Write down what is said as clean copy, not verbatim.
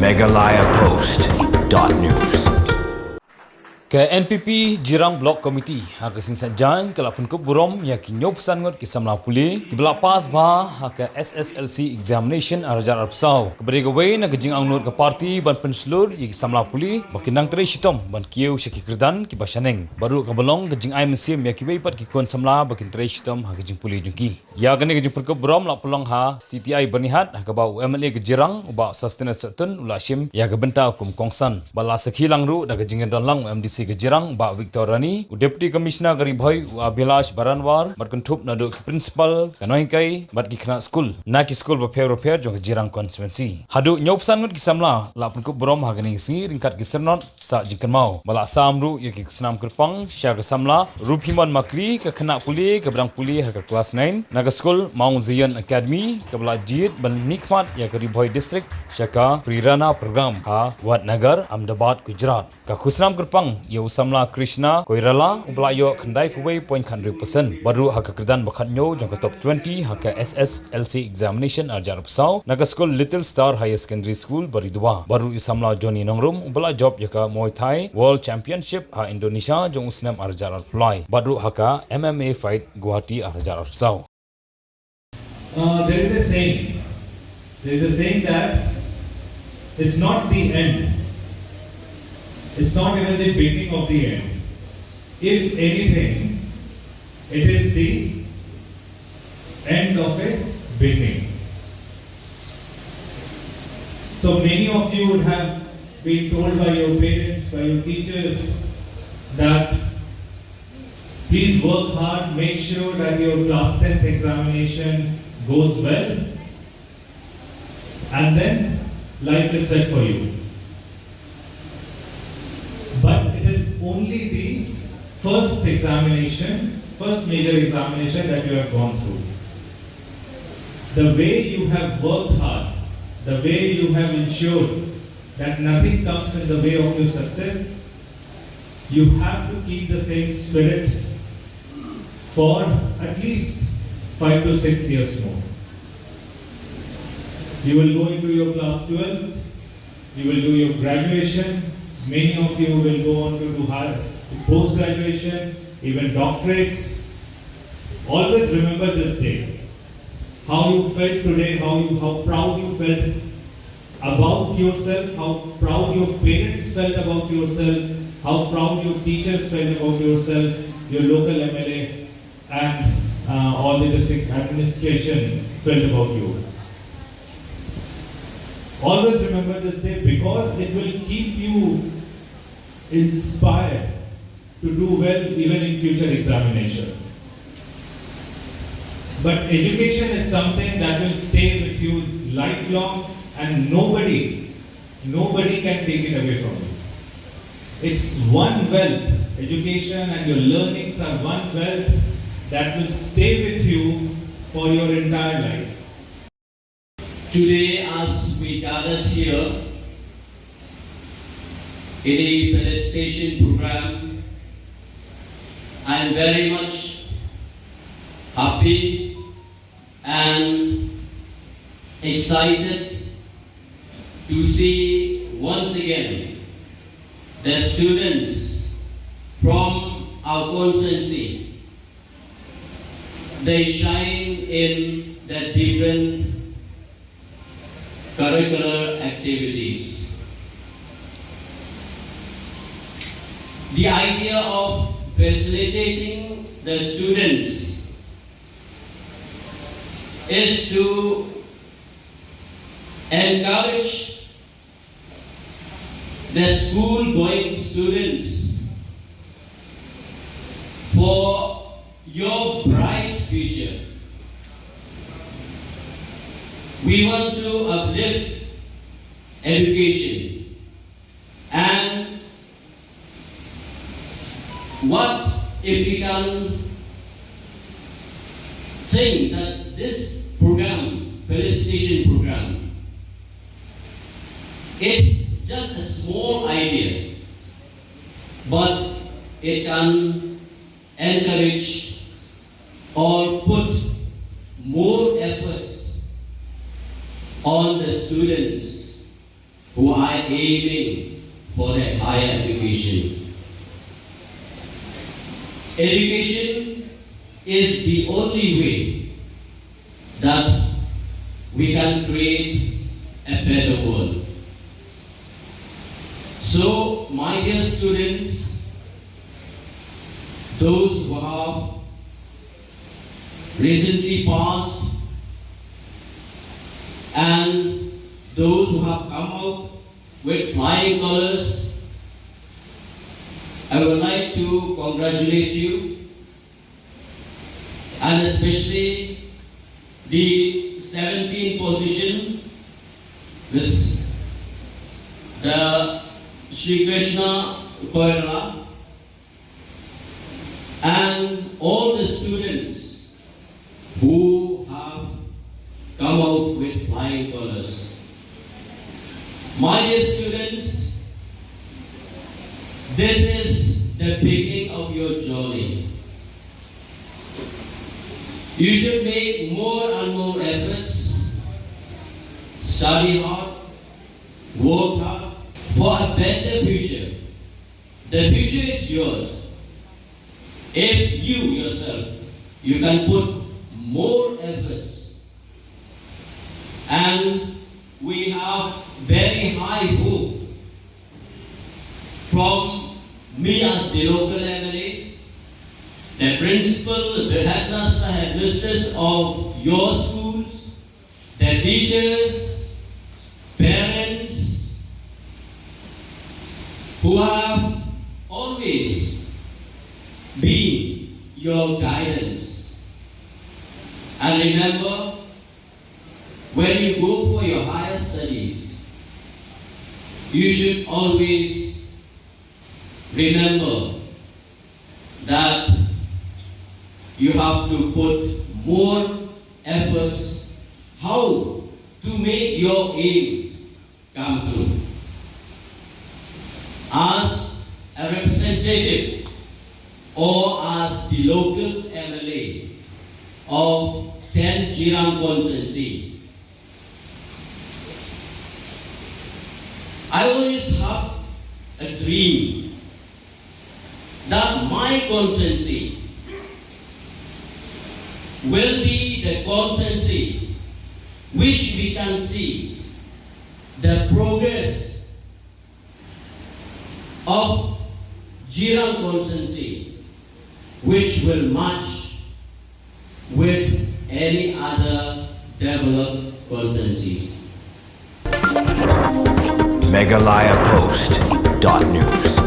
meghalayapost.news. Ke Npp Jirang Block Committee hak sinsan jan ke Pynkup Burom ya ki nyop sangot ki Samla puli ki bela pas ba hak Sslc examination arjar arpsau ke beri gawai na gejing angnur ke parti ban penslur ya ki Samla puli bakinang tere shitom ban kieu syaki kerdan ki basaneng baru ke belong gejing ai mesim ya ki bai pat ki kon Samla bakin tere shitom hak gejing puli jungki ya gane gejing Pynkup Burom la pelong ha CTI banihat hak ba UMLA ke Jirang uba sustenance setun ula shim ya ke benta kum kongsan bala sakhilang ru da gejing don lang MDC ke Jirang ba Victor Rani Deputy Commissioner gari bhai Abhilash Baranwar markantup na do principal kanoi kai bat ki khna school na ki school ba fair jong Jirang constituency hadu nyopsan ngut ki Samla la Pynkup Burom hagani si ringkat ki sernot sa jingkan mau bala samru ya ki snam kerpang sya ke Samla Ruphiman Makri ke khna puli ke brang puli ha ke class 9 na ke school Mount Zion Academy ke bala jit ban nikmat ya ke bhai district sya ka Prirana program ha Wat Nagar Ahmedabad Gujarat ka khusnam kerpang yo Samla Krishna Koirala ublayo khandai puwei 0.100% baru hak kerdan bakhatnyo jong top 20 hak SSLC examination arjar psau naga school Little Star Higher Secondary School baridua baru Samla Johnny Nongrum ubla job yaka Muay Thai World Championship ha Indonesia jong usnam arjar apply baru hak MMA fight Guwahati arjar psau. There is a saying that it's not the end. It's not even the beginning of the end. If anything, it is the end of a beginning. So many of you would have been told by your parents, by your teachers, that please work hard, make sure that your class 10th examination goes well, and then life is set for you. But it is only the first major examination that you have gone through. The way you have worked hard, the way you have ensured that nothing comes in the way of your success, you have to keep the same spirit for at least 5 to 6 years more. You will go into your class 12th, you will do your graduation. Many of you will go on to do post-graduation, even doctorates. Always remember this day. How you felt today, how proud you felt about yourself, how proud your parents felt about yourself, how proud your teachers felt about yourself, your local MLA, and all the district administration felt about you. Always remember this day because it will keep you inspired to do well even in future examination. But education is something that will stay with you lifelong and nobody can take it away from you. It's one wealth. Education and your learnings are one wealth that will stay with you for your entire life. Today, as we gathered here in a felicitation program, I am very much happy and excited to see once again the students from our constituency. They shine in the different curricular activities. The idea of facilitating the students is to encourage the school-going students for your bright future. We want to uplift education, and what if we can think that this program, felicitation program, it's just a small idea, but it can encourage or put more efforts on the students who are aiming for that higher education. Education is the only way that we can create a better world. So, my dear students, those who have recently passed and those who have come out with flying colors, I would like to congratulate you, and especially the 17th position, the Shri Krishna Koirala, and all the students who have come out with flying colors. My dear students, this is the beginning of your journey. You should make more and more efforts, study hard, work hard for a better future. The future is yours. If you yourself, you can put more efforts, and we have very high hope from me as the local MLA, the principal, the headmaster, headmistress of your schools, the teachers, parents, who have always been your guidance. And remember, when you go for your higher studies, you should always remember that you have to put more efforts how to make your aim come true. As a representative or as the local MLA of 10 Jirang constituency, I always have a dream that my constituency will be the constituency which we can see the progress of Jirang constituency, which will match with any other developed constituencies. MeghalayaPost.news